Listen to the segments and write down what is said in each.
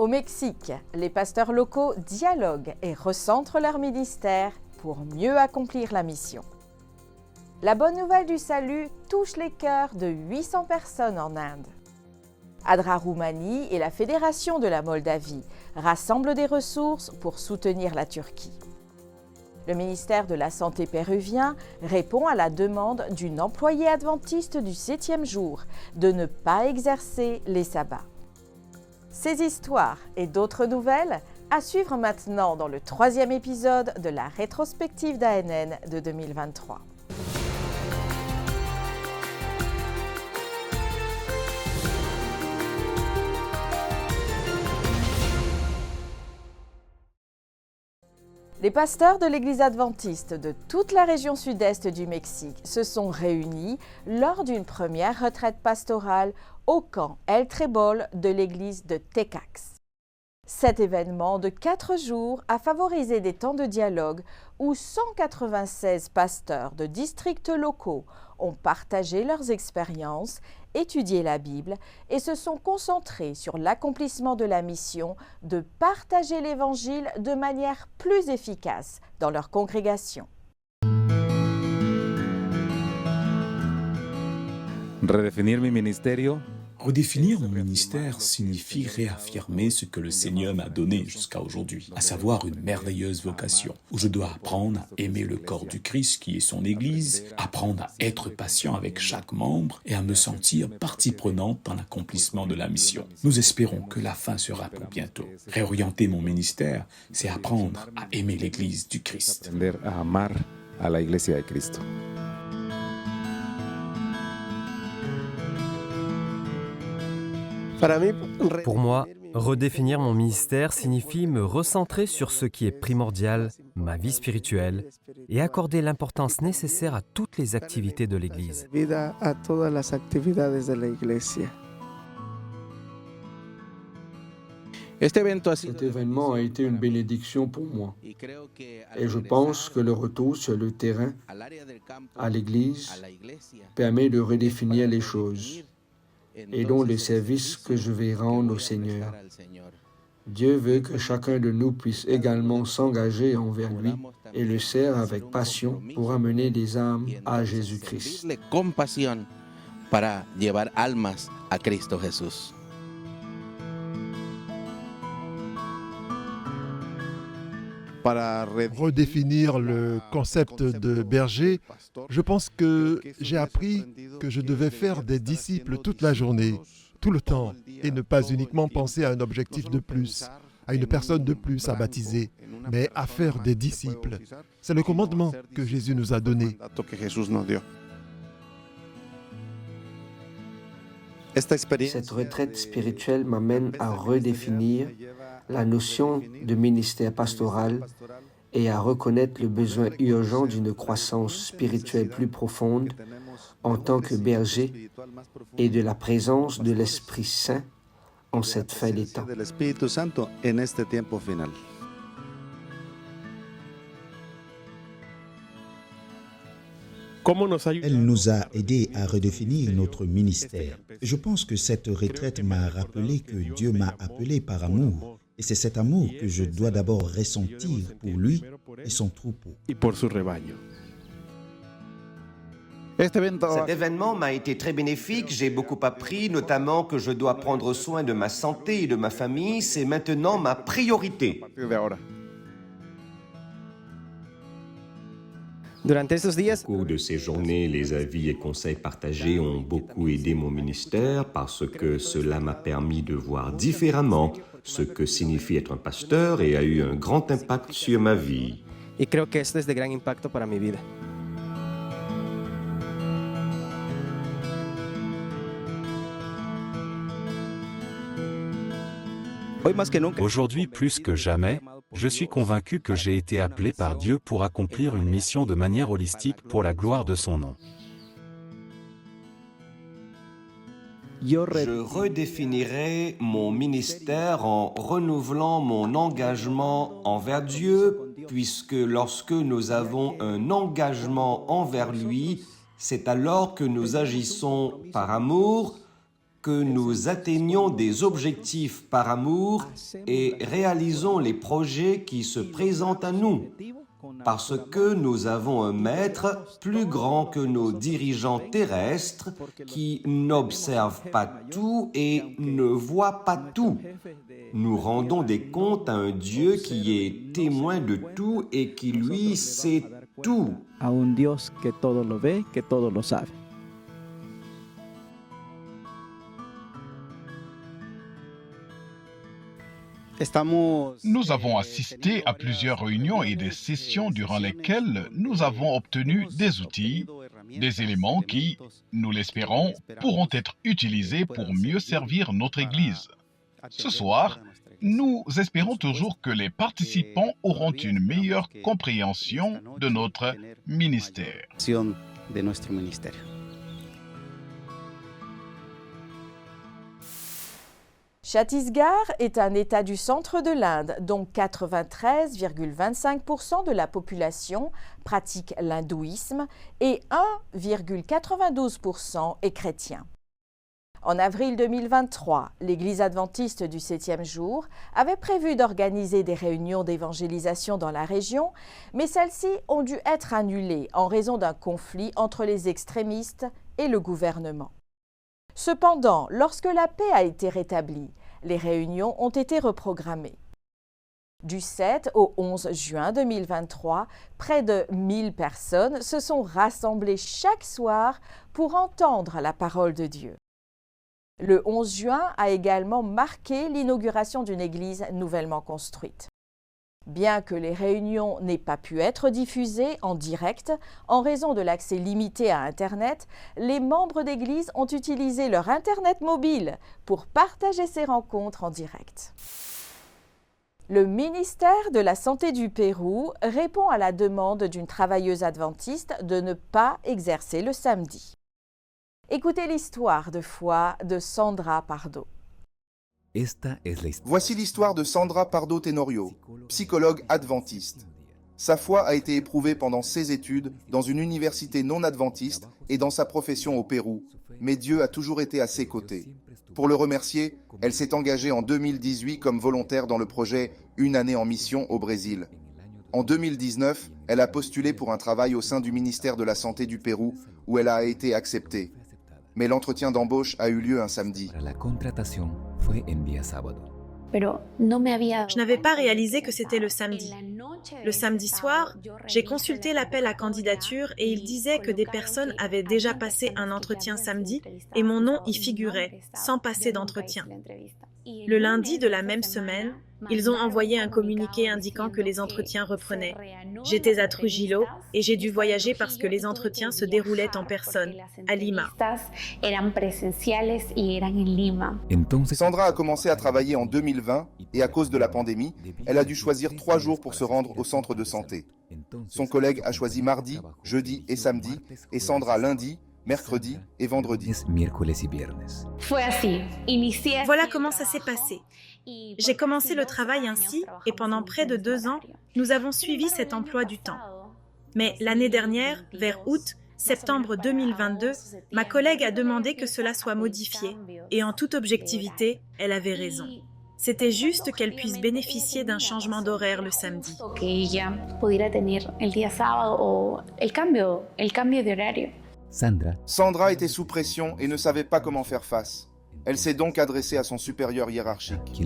Au Mexique, les pasteurs locaux dialoguent et recentrent leur ministère pour mieux accomplir la mission. La bonne nouvelle du salut touche les cœurs de 800 personnes en Inde. Adra Roumanie et la Fédération de la Moldavie rassemblent des ressources pour soutenir la Turquie. Le ministère de la Santé péruvien répond à la demande d'une employée adventiste du 7e jour de ne pas exercer les sabbats. Ces histoires et d'autres nouvelles à suivre maintenant dans le 3e épisode de la rétrospective d'ANN de 2023. Les pasteurs de l'Église adventiste de toute la région sud-est du Mexique se sont réunis lors d'une première retraite pastorale au camp El Trébol de l'église de Tecax. Cet événement de 4 jours a favorisé des temps de dialogue où 196 pasteurs de districts locaux ont partagé leurs expériences, étudié la Bible et se sont concentrés sur l'accomplissement de la mission de partager l'Évangile de manière plus efficace dans leur congrégation. Redefinir mi ministerio. Redéfinir mon ministère signifie réaffirmer ce que le Seigneur m'a donné jusqu'à aujourd'hui, à savoir une merveilleuse vocation, où je dois apprendre à aimer le corps du Christ qui est son Église, apprendre à être patient avec chaque membre et à me sentir partie prenante dans l'accomplissement de la mission. Nous espérons que la fin sera pour bientôt. Réorienter mon ministère, c'est apprendre à aimer l'Église du Christ. Aprender a amar a la Iglesia de Cristo. Pour moi, redéfinir mon ministère signifie me recentrer sur ce qui est primordial, ma vie spirituelle, et accorder l'importance nécessaire à toutes les activités de l'Église. Cet événement a été une bénédiction pour moi. Et je pense que le retour sur le terrain, à l'Église, permet de redéfinir les choses et dont le service que je vais rendre au Seigneur. Dieu veut que chacun de nous puisse également s'engager envers lui et le sert avec passion pour amener des âmes à Jésus-Christ. Para llevar almas a Cristo Jesús. Redéfinir le concept de berger, je pense que j'ai appris que je devais faire des disciples toute la journée, tout le temps, et ne pas uniquement penser à un objectif de plus, à une personne de plus à baptiser, mais à faire des disciples. C'est le commandement que Jésus nous a donné. Cette retraite spirituelle m'amène à redéfinir la notion de ministère pastoral et à reconnaître le besoin urgent d'une croissance spirituelle plus profonde en tant que berger et de la présence de l'Esprit Saint en cette fin des temps. Elle nous a aidés à redéfinir notre ministère. Je pense que cette retraite m'a rappelé que Dieu m'a appelé par amour. Et c'est cet amour que je dois d'abord ressentir pour lui et son troupeau. Cet événement m'a été très bénéfique, j'ai beaucoup appris, notamment que je dois prendre soin de ma santé et de ma famille, c'est maintenant ma priorité. Au cours de ces journées, les avis et conseils partagés ont beaucoup aidé mon ministère parce que cela m'a permis de voir différemment ce que signifie être un pasteur et a eu un grand impact sur ma vie. Aujourd'hui, plus que jamais, je suis convaincu que j'ai été appelé par Dieu pour accomplir une mission de manière holistique pour la gloire de son nom. Je redéfinirai mon ministère en renouvelant mon engagement envers Dieu, puisque lorsque nous avons un engagement envers lui, c'est alors que nous agissons par amour, que nous atteignions des objectifs par amour et réalisons les projets qui se présentent à nous, parce que nous avons un maître plus grand que nos dirigeants terrestres qui n'observe pas tout et ne voit pas tout. Nous rendons des comptes à un Dieu qui est témoin de tout et qui, lui, sait tout. A un Dios que todo lo ve, que todo lo sabe. Nous avons assisté à plusieurs réunions et des sessions durant lesquelles nous avons obtenu des outils, des éléments qui, nous l'espérons, pourront être utilisés pour mieux servir notre Église. Ce soir, nous espérons toujours que les participants auront une meilleure compréhension de notre ministère. Chhattisgarh est un État du centre de l'Inde dont 93,25% de la population pratique l'hindouisme et 1,92% est chrétien. En avril 2023, l'Église adventiste du 7e jour avait prévu d'organiser des réunions d'évangélisation dans la région, mais celles-ci ont dû être annulées en raison d'un conflit entre les extrémistes et le gouvernement. Cependant, lorsque la paix a été rétablie, les réunions ont été reprogrammées. Du 7 au 11 juin 2023, près de 1000 personnes se sont rassemblées chaque soir pour entendre la parole de Dieu. Le 11 juin a également marqué l'inauguration d'une église nouvellement construite. Bien que les réunions n'aient pas pu être diffusées en direct en raison de l'accès limité à Internet, les membres d'église ont utilisé leur Internet mobile pour partager ces rencontres en direct. Le ministère de la Santé du Pérou répond à la demande d'une travailleuse adventiste de ne pas exercer le samedi. Écoutez l'histoire de foi de Sandra Pardo. Voici l'histoire de Sandra Pardo Tenorio, psychologue adventiste. Sa foi a été éprouvée pendant ses études dans une université non adventiste et dans sa profession au Pérou, mais Dieu a toujours été à ses côtés. Pour le remercier, elle s'est engagée en 2018 comme volontaire dans le projet Une année en mission au Brésil. En 2019, elle a postulé pour un travail au sein du ministère de la Santé du Pérou, où elle a été acceptée. Mais l'entretien d'embauche a eu lieu un samedi. Je n'avais pas réalisé que c'était le samedi. Le samedi soir, j'ai consulté l'appel à candidature et il disait que des personnes avaient déjà passé un entretien samedi et mon nom y figurait, sans passer d'entretien. Le lundi de la même semaine, ils ont envoyé un communiqué indiquant que les entretiens reprenaient. J'étais à Trujillo et j'ai dû voyager parce que les entretiens se déroulaient en personne, à Lima. Sandra a commencé à travailler en 2020 et à cause de la pandémie, elle a dû choisir 3 jours pour se rendre au centre de santé. Son collègue a choisi mardi, jeudi et samedi et Sandra lundi, mercredi et vendredi. Voilà comment ça s'est passé. J'ai commencé le travail ainsi et pendant près de 2 ans, nous avons suivi cet emploi du temps. Mais l'année dernière, vers août-septembre 2022, ma collègue a demandé que cela soit modifié et en toute objectivité, elle avait raison. C'était juste qu'elle puisse bénéficier d'un changement d'horaire le samedi. Sandra était sous pression et ne savait pas comment faire face. Elle s'est donc adressée à son supérieur hiérarchique.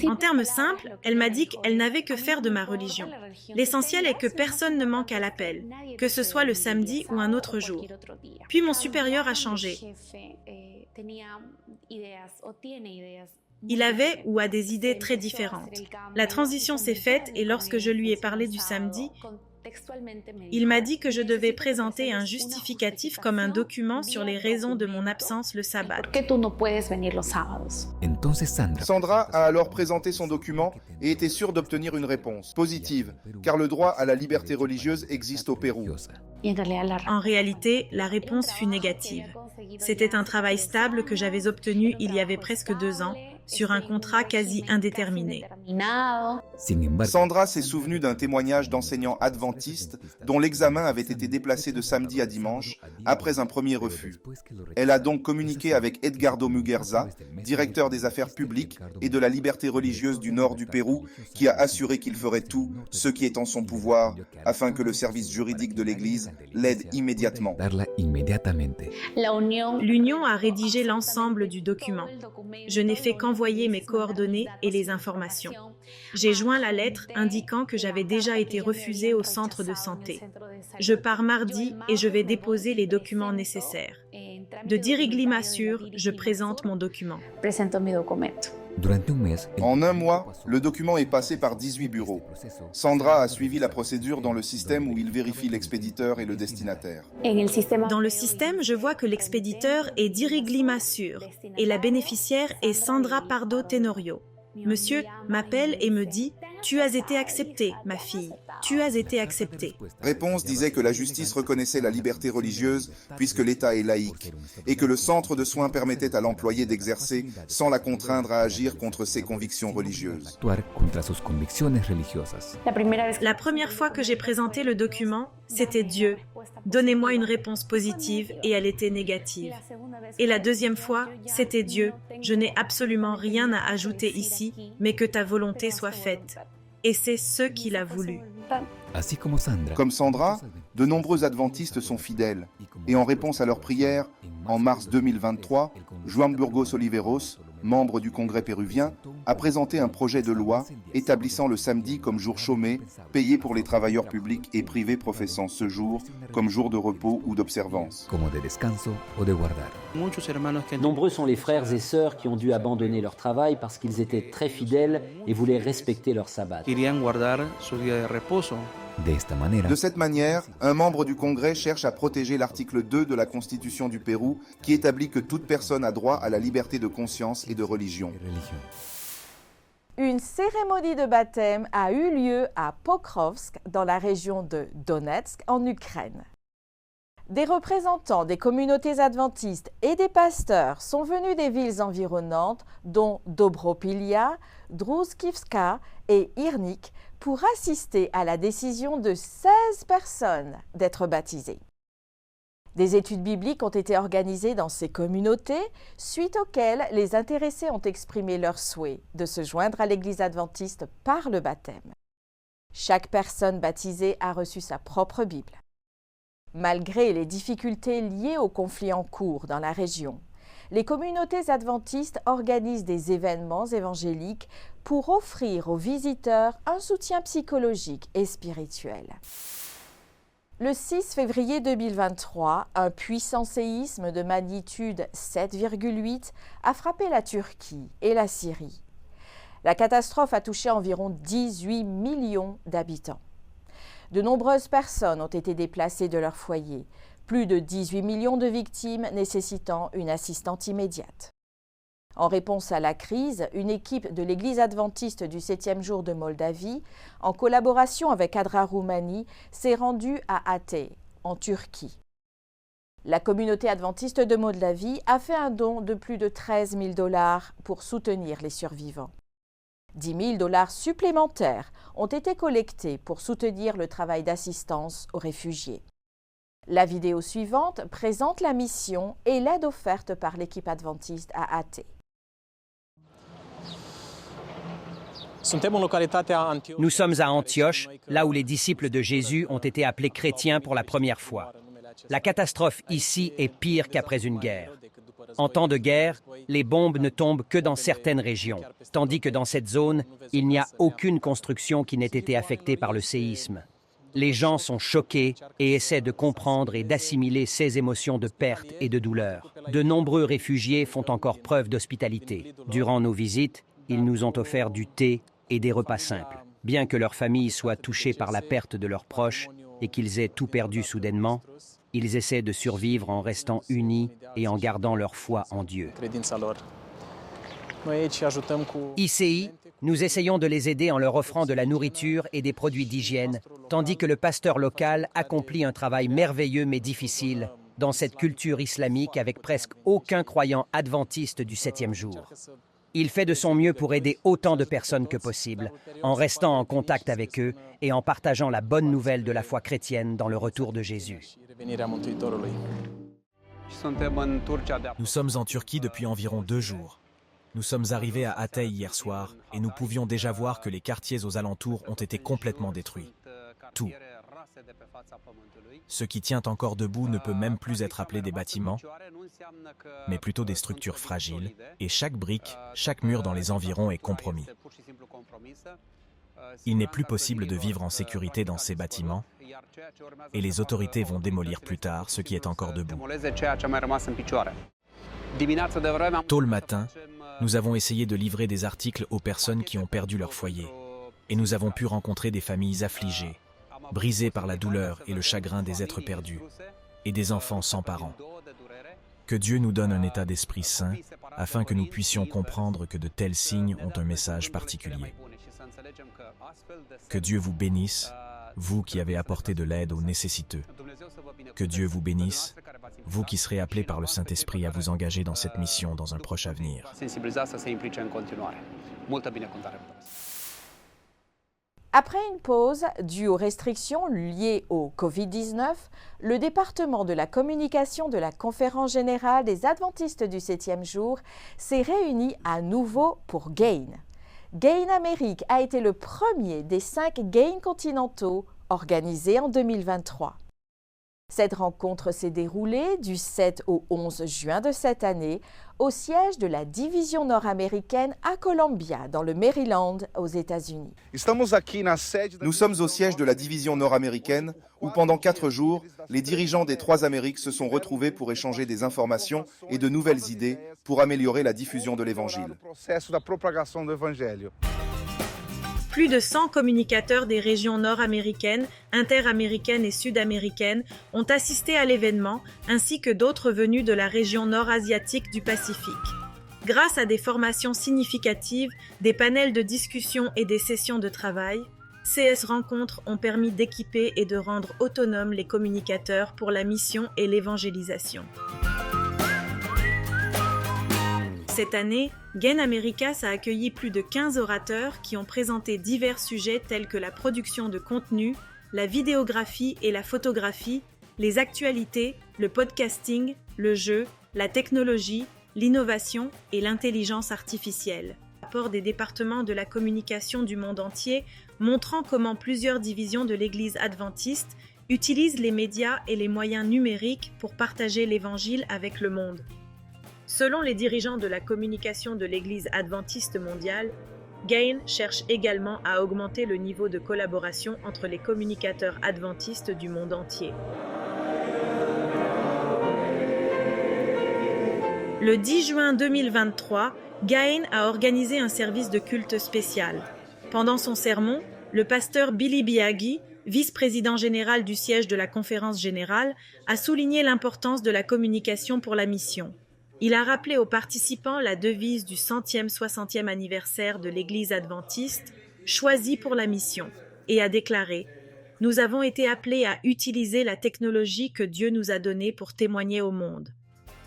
En termes simples, elle m'a dit qu'elle n'avait que faire de ma religion. L'essentiel est que personne ne manque à l'appel, que ce soit le samedi ou un autre jour. Puis mon supérieur a changé. Il avait ou a des idées très différentes. La transition s'est faite et lorsque je lui ai parlé du samedi, il m'a dit que je devais présenter un justificatif comme un document sur les raisons de mon absence le sabbat. Sandra a alors présenté son document et était sûre d'obtenir une réponse positive, car le droit à la liberté religieuse existe au Pérou. En réalité, la réponse fut négative. C'était un travail stable que j'avais obtenu il y avait presque 2 ans, sur un contrat quasi indéterminé. Sandra s'est souvenue d'un témoignage d'enseignants adventistes dont l'examen avait été déplacé de samedi à dimanche après un premier refus. Elle a donc communiqué avec Edgardo Muguerza, directeur des affaires publiques et de la liberté religieuse du nord du Pérou, qui a assuré qu'il ferait tout ce qui est en son pouvoir afin que le service juridique de l'Église l'aide immédiatement. L'Union a rédigé l'ensemble du document. Je n'ai fait qu'envoyer mes coordonnées et les informations. J'ai joint la lettre indiquant que j'avais déjà été refusée au centre de santé. Je pars mardi et je vais déposer les documents nécessaires. De Dirigli m'assure, je présente mon document. En un mois, le document est passé par 18 bureaux. Sandra a suivi la procédure dans le système où il vérifie l'expéditeur et le destinataire. Dans le système, je vois que l'expéditeur est Dirigli m'assure et la bénéficiaire est Sandra Pardo Tenorio. Monsieur m'appelle et me dit « Tu as été acceptée, ma fille. Tu as été acceptée. » Réponse disait que la justice reconnaissait la liberté religieuse puisque l'État est laïque et que le centre de soins permettait à l'employé d'exercer sans la contraindre à agir contre ses convictions religieuses. La première fois que j'ai présenté le document, c'était Dieu. Donnez-moi une réponse positive et elle était négative. Et la deuxième fois, c'était Dieu. Je n'ai absolument rien à ajouter ici, mais que ta volonté soit faite. Et c'est ce qu'il a voulu. Comme Sandra, de nombreux adventistes sont fidèles. Et en réponse à leurs prières, en mars 2023, Juan Burgos Oliveros, membre du Congrès péruvien, a présenté un projet de loi établissant le samedi comme jour chômé, payé pour les travailleurs publics et privés professant ce jour comme jour de repos ou d'observance. Nombreux sont les frères et sœurs qui ont dû abandonner leur travail parce qu'ils étaient très fidèles et voulaient respecter leur sabbat. De cette manière, un membre du Congrès cherche à protéger l'article 2 de la Constitution du Pérou qui établit que toute personne a droit à la liberté de conscience et de religion. Une cérémonie de baptême a eu lieu à Pokrovsk, dans la région de Donetsk, en Ukraine. Des représentants des communautés adventistes et des pasteurs sont venus des villes environnantes, dont Dobropilia, Druskivka et Irnik, pour assister à la décision de 16 personnes d'être baptisées. Des études bibliques ont été organisées dans ces communautés, suite auxquelles les intéressés ont exprimé leur souhait de se joindre à l'Église adventiste par le baptême. Chaque personne baptisée a reçu sa propre Bible. Malgré les difficultés liées aux conflits en cours dans la région, les communautés adventistes organisent des événements évangéliques pour offrir aux visiteurs un soutien psychologique et spirituel. Le 6 février 2023, un puissant séisme de magnitude 7,8 a frappé la Turquie et la Syrie. La catastrophe a touché environ 18 millions d'habitants. De nombreuses personnes ont été déplacées de leur foyer, plus de 18 millions de victimes nécessitant une assistance immédiate. En réponse à la crise, une équipe de l'Église adventiste du 7e jour de Moldavie, en collaboration avec Adra Roumanie, s'est rendue à Hatay, en Turquie. La communauté adventiste de Moldavie a fait un don de plus de 13 000 $ pour soutenir les survivants. 10 000 $ supplémentaires ont été collectés pour soutenir le travail d'assistance aux réfugiés. La vidéo suivante présente la mission et l'aide offerte par l'équipe adventiste à Hatay. Nous sommes à Antioche, là où les disciples de Jésus ont été appelés chrétiens pour la première fois. La catastrophe ici est pire qu'après une guerre. En temps de guerre, les bombes ne tombent que dans certaines régions, tandis que dans cette zone, il n'y a aucune construction qui n'ait été affectée par le séisme. Les gens sont choqués et essaient de comprendre et d'assimiler ces émotions de perte et de douleur. De nombreux réfugiés font encore preuve d'hospitalité. Durant nos visites, ils nous ont offert du thé et des repas simples. Bien que leur famille soit touchée par la perte de leurs proches et qu'ils aient tout perdu soudainement, ils essaient de survivre en restant unis et en gardant leur foi en Dieu. ICI, nous essayons de les aider en leur offrant de la nourriture et des produits d'hygiène, tandis que le pasteur local accomplit un travail merveilleux mais difficile dans cette culture islamique avec presque aucun croyant adventiste du 7e jour. Il fait de son mieux pour aider autant de personnes que possible, en restant en contact avec eux et en partageant la bonne nouvelle de la foi chrétienne dans le retour de Jésus. Nous sommes en Turquie depuis environ 2 jours. Nous sommes arrivés à Hatay hier soir et nous pouvions déjà voir que les quartiers aux alentours ont été complètement détruits. Tout. Ce qui tient encore debout ne peut même plus être appelé des bâtiments, mais plutôt des structures fragiles, et chaque brique, chaque mur dans les environs est compromis. Il n'est plus possible de vivre en sécurité dans ces bâtiments, et les autorités vont démolir plus tard ce qui est encore debout. Tôt le matin, nous avons essayé de livrer des articles aux personnes qui ont perdu leur foyer, et nous avons pu rencontrer des familles affligées, brisées par la douleur et le chagrin des êtres perdus, et des enfants sans parents. Que Dieu nous donne un état d'esprit sain, afin que nous puissions comprendre que de tels signes ont un message particulier. Que Dieu vous bénisse, vous qui avez apporté de l'aide aux nécessiteux. Que Dieu vous bénisse, vous qui serez appelés par le Saint-Esprit à vous engager dans cette mission dans un proche avenir. Après une pause due aux restrictions liées au Covid-19, le département de la communication de la Conférence générale des Adventistes du 7e jour s'est réuni à nouveau pour GAIN. GAIN Amérique a été le premier des 5 GAIN continentaux organisés en 2023. Cette rencontre s'est déroulée du 7 au 11 juin de cette année au siège de la division nord-américaine à Columbia, dans le Maryland, aux États-Unis. Nous sommes au siège de la division nord-américaine où pendant 4 jours, les dirigeants des 3 Amériques se sont retrouvés pour échanger des informations et de nouvelles idées pour améliorer la diffusion de l'Évangile. Plus de 100 communicateurs des régions nord-américaines, interaméricaines et sud-américaines ont assisté à l'événement, ainsi que d'autres venus de la région nord-asiatique du Pacifique. Grâce à des formations significatives, des panels de discussion et des sessions de travail, CS Rencontres ont permis d'équiper et de rendre autonomes les communicateurs pour la mission et l'évangélisation. Cette année, GAIN Americas a accueilli plus de 15 orateurs qui ont présenté divers sujets tels que la production de contenu, la vidéographie et la photographie, les actualités, le podcasting, le jeu, la technologie, l'innovation et l'intelligence artificielle. Rapport des départements de la communication du monde entier montrant comment plusieurs divisions de l'Église adventiste utilisent les médias et les moyens numériques pour partager l'Évangile avec le monde. Selon les dirigeants de la communication de l'Église adventiste mondiale, GAIN cherche également à augmenter le niveau de collaboration entre les communicateurs adventistes du monde entier. Le 10 juin 2023, GAIN a organisé un service de culte spécial. Pendant son sermon, le pasteur Billy Biaggi, vice-président général du siège de la Conférence générale, a souligné l'importance de la communication pour la mission. Il a rappelé aux participants la devise du 160e anniversaire de l'Église adventiste, choisie pour la mission, et a déclaré « Nous avons été appelés à utiliser la technologie que Dieu nous a donnée pour témoigner au monde. »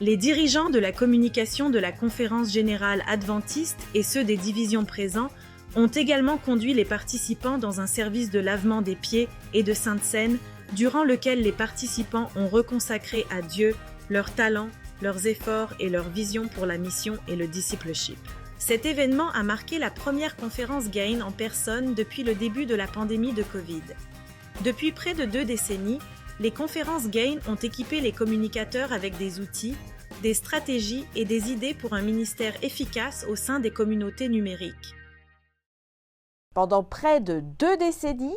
Les dirigeants de la communication de la Conférence générale adventiste et ceux des divisions présents ont également conduit les participants dans un service de lavement des pieds et de Sainte Seine, durant lequel les participants ont reconsacré à Dieu leurs talents, leurs efforts et leur vision pour la mission et le discipleship. Cet événement a marqué la première conférence GAIN en personne depuis le début de la pandémie de Covid. Depuis près de 2 décennies, les conférences GAIN ont équipé les communicateurs avec des outils, des stratégies et des idées pour un ministère efficace au sein des communautés numériques. Pendant près de 2 décennies,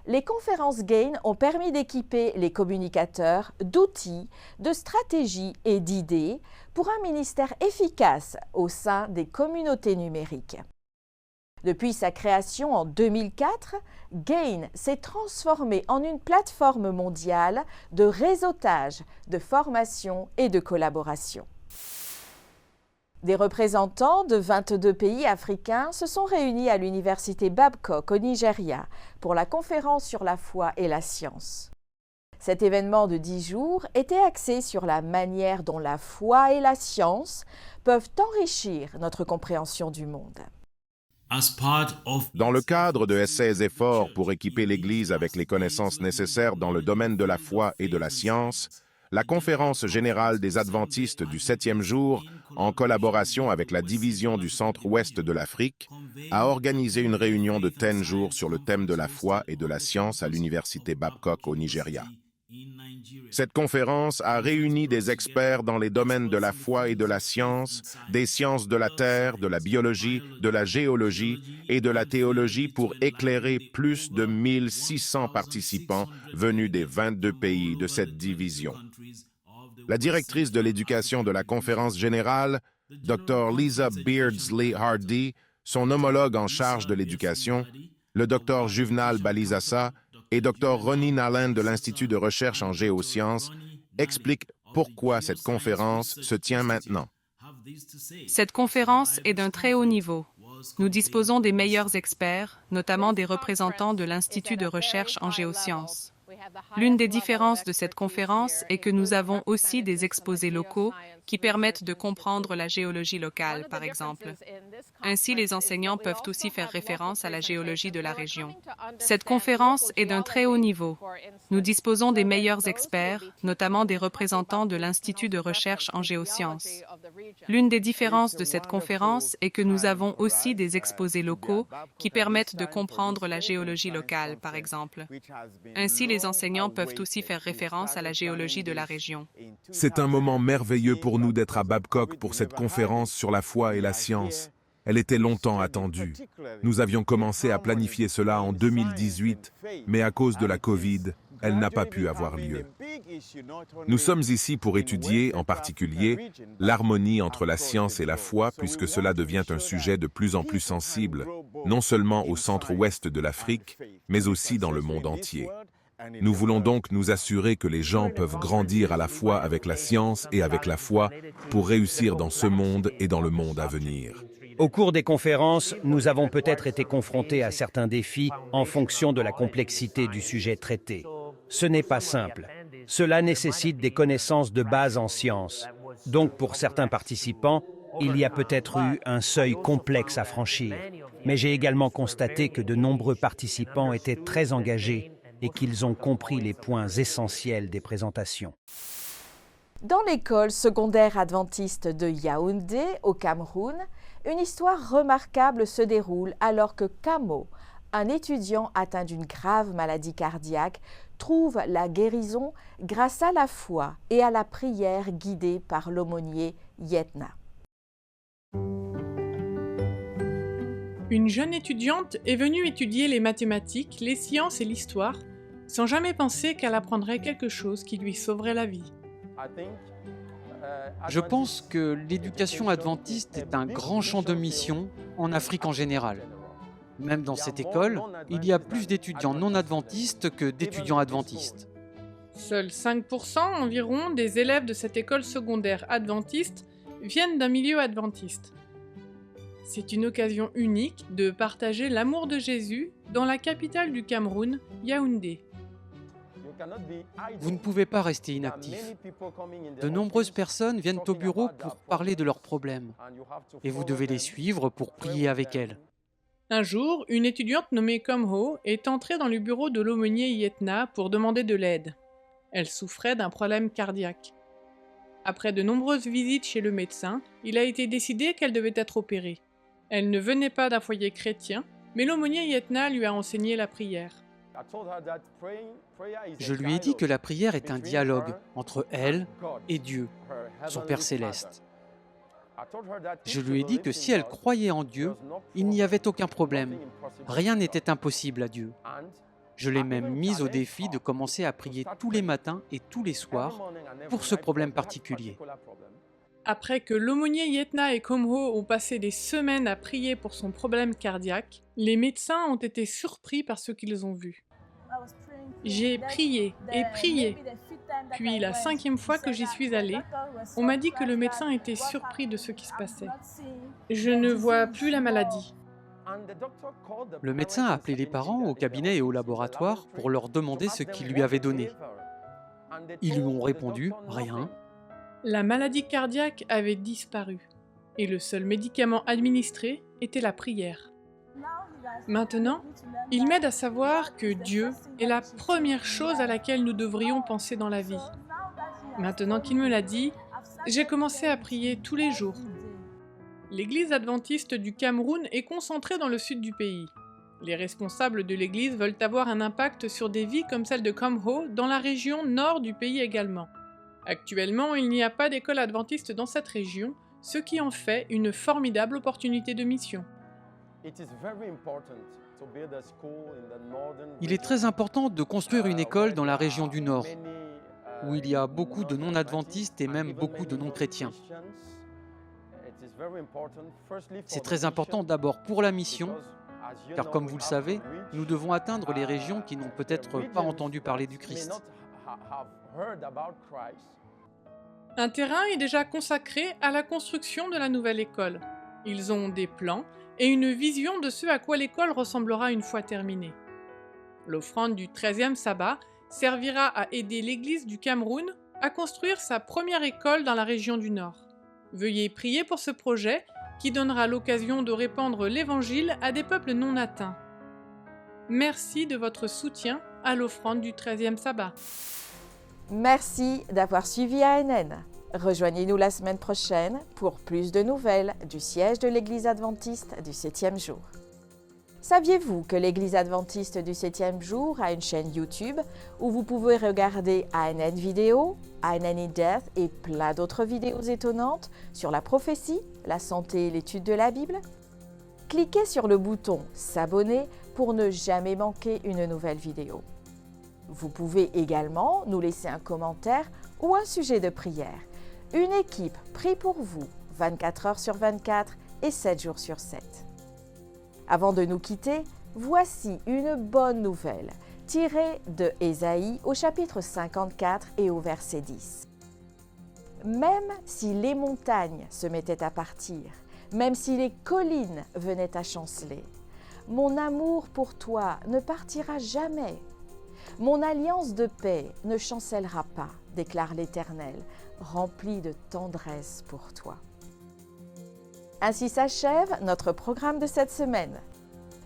les conférences GAIN ont permis d'équiper les communicateurs d'outils, de stratégies et d'idées pour un ministère efficace au sein des communautés numériques. Depuis sa création en 2004, GAIN s'est transformé en une plateforme mondiale de réseautage, de formation et de collaboration. Des représentants de 22 pays africains se sont réunis à l'université Babcock au Nigeria pour la conférence sur la foi et la science. Cet événement de 10 jours était axé sur la manière dont la foi et la science peuvent enrichir notre compréhension du monde. Dans le cadre de ces efforts pour équiper l'Église avec les connaissances nécessaires dans le domaine de la foi et de la science, la Conférence générale des Adventistes du 7e jour, en collaboration avec la division du centre-ouest de l'Afrique, a organisé une réunion de 10 jours sur le thème de la foi et de la science à l'Université Babcock au Nigeria. Cette conférence a réuni des experts dans les domaines de la foi et de la science, des sciences de la terre, de la biologie, de la géologie et de la théologie pour éclairer plus de 1600 participants venus des 22 pays de cette division. La directrice de l'éducation de la conférence générale, Dr. Lisa Beardsley Hardy, son homologue en charge de l'éducation, le Dr. Juvenal Balizassa et Dr. Ronnie Nallen de l'Institut de recherche en géosciences expliquent pourquoi cette conférence se tient maintenant. Cette conférence est d'un très haut niveau. Nous disposons des meilleurs experts, notamment des représentants de l'Institut de recherche en géosciences. L'une des différences de cette conférence est que nous avons aussi des exposés locaux qui permettent de comprendre la géologie locale, par exemple. Ainsi, les enseignants peuvent aussi faire référence à la géologie de la région. Cette conférence est d'un très haut niveau. Nous disposons des meilleurs experts, notamment des représentants de l'Institut de recherche en géosciences. L'une des différences de cette conférence est que nous avons aussi des exposés locaux qui permettent de comprendre la géologie locale, par exemple. Ainsi, les enseignants peuvent aussi faire référence à la géologie de la région. C'est un moment merveilleux pour nous d'être à Babcock pour cette conférence sur la foi et la science. Elle était longtemps attendue. Nous avions commencé à planifier cela en 2018, mais à cause de la Covid, elle n'a pas pu avoir lieu. Nous sommes ici pour étudier, en particulier, l'harmonie entre la science et la foi, puisque cela devient un sujet de plus en plus sensible, non seulement au centre-ouest de l'Afrique, mais aussi dans le monde entier. Nous voulons donc nous assurer que les gens peuvent grandir à la fois avec la science et avec la foi pour réussir dans ce monde et dans le monde à venir. Au cours des conférences, nous avons peut-être été confrontés à certains défis en fonction de la complexité du sujet traité. Ce n'est pas simple. Cela nécessite des connaissances de base en sciences. Donc pour certains participants, il y a peut-être eu un seuil complexe à franchir. Mais j'ai également constaté que de nombreux participants étaient très engagés et qu'ils ont compris les points essentiels des présentations. Dans l'école secondaire adventiste de Yaoundé, au Cameroun, une histoire remarquable se déroule alors que Kamo, un étudiant atteint d'une grave maladie cardiaque, trouve la guérison grâce à la foi et à la prière guidée par l'aumônier Yetna. Une jeune étudiante est venue étudier les mathématiques, les sciences et l'histoire, sans jamais penser qu'elle apprendrait quelque chose qui lui sauverait la vie. Je pense que l'éducation adventiste est un grand champ de mission en Afrique en général. Même dans cette école, il y a plus d'étudiants non adventistes que d'étudiants adventistes. Seuls 5% environ des élèves de cette école secondaire adventiste viennent d'un milieu adventiste. C'est une occasion unique de partager l'amour de Jésus dans la capitale du Cameroun, Yaoundé. Vous ne pouvez pas rester inactif. De nombreuses personnes viennent au bureau pour parler de leurs problèmes. Et vous devez les suivre pour prier avec elles. Un jour, une étudiante nommée Komho est entrée dans le bureau de l'aumônier Yetna pour demander de l'aide. Elle souffrait d'un problème cardiaque. Après de nombreuses visites chez le médecin, il a été décidé qu'elle devait être opérée. Elle ne venait pas d'un foyer chrétien, mais l'aumônier Yetna lui a enseigné la prière. Je lui ai dit que la prière est un dialogue entre elle et Dieu, son Père céleste. Je lui ai dit que si elle croyait en Dieu, il n'y avait aucun problème. Rien n'était impossible à Dieu. Je l'ai même mise au défi de commencer à prier tous les matins et tous les soirs pour ce problème particulier. Après que l'aumônier Yetna et Komho ont passé des semaines à prier pour son problème cardiaque, les médecins ont été surpris par ce qu'ils ont vu. J'ai prié et prié. Puis, la 5e fois que j'y suis allée, on m'a dit que le médecin était surpris de ce qui se passait. Je ne vois plus la maladie. Le médecin a appelé les parents au cabinet et au laboratoire pour leur demander ce qu'il lui avait donné. Ils lui ont répondu « rien ». La maladie cardiaque avait disparu et le seul médicament administré était la prière. Maintenant, il m'aide à savoir que Dieu est la première chose à laquelle nous devrions penser dans la vie. Maintenant qu'il me l'a dit, j'ai commencé à prier tous les jours. L'Église adventiste du Cameroun est concentrée dans le sud du pays. Les responsables de l'Église veulent avoir un impact sur des vies comme celle de Komho dans la région nord du pays également. Actuellement, il n'y a pas d'école adventiste dans cette région, ce qui en fait une formidable opportunité de mission. Il est très important de construire une école dans la région du Nord, où il y a beaucoup de non-adventistes et même beaucoup de non-chrétiens. C'est très important d'abord pour la mission, car comme vous le savez, nous devons atteindre les régions qui n'ont peut-être pas entendu parler du Christ. Un terrain est déjà consacré à la construction de la nouvelle école. Ils ont des plans et une vision de ce à quoi l'école ressemblera une fois terminée. L'offrande du 13e sabbat servira à aider l'Église du Cameroun à construire sa première école dans la région du Nord. Veuillez prier pour ce projet qui donnera l'occasion de répandre l'Évangile à des peuples non atteints. Merci de votre soutien à l'offrande du 13e sabbat. Merci d'avoir suivi ANN. Rejoignez-nous la semaine prochaine pour plus de nouvelles du siège de l'Église adventiste du 7e jour. Saviez-vous que l'Église adventiste du 7e jour a une chaîne YouTube où vous pouvez regarder ANN Vidéo, ANN in Depth et plein d'autres vidéos étonnantes sur la prophétie, la santé et l'étude de la Bible? Cliquez sur le bouton « S'abonner » pour ne jamais manquer une nouvelle vidéo. Vous pouvez également nous laisser un commentaire ou un sujet de prière. Une équipe prie pour vous 24 heures sur 24 et 7 jours sur 7. Avant de nous quitter, voici une bonne nouvelle tirée de Ésaïe au chapitre 54 et au verset 10. Même si les montagnes se mettaient à partir, même si les collines venaient à chanceler, mon amour pour toi ne partira jamais. Mon alliance de paix ne chancellera pas, déclare l'Éternel, rempli de tendresse pour toi. Ainsi s'achève notre programme de cette semaine.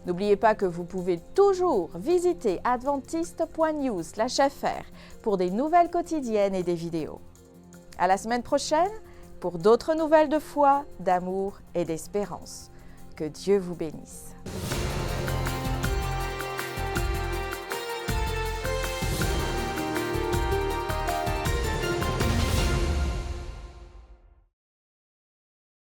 N'oubliez pas que vous pouvez toujours visiter adventiste.news/fr pour des nouvelles quotidiennes et des vidéos. À la semaine prochaine pour d'autres nouvelles de foi, d'amour et d'espérance. Que Dieu vous bénisse.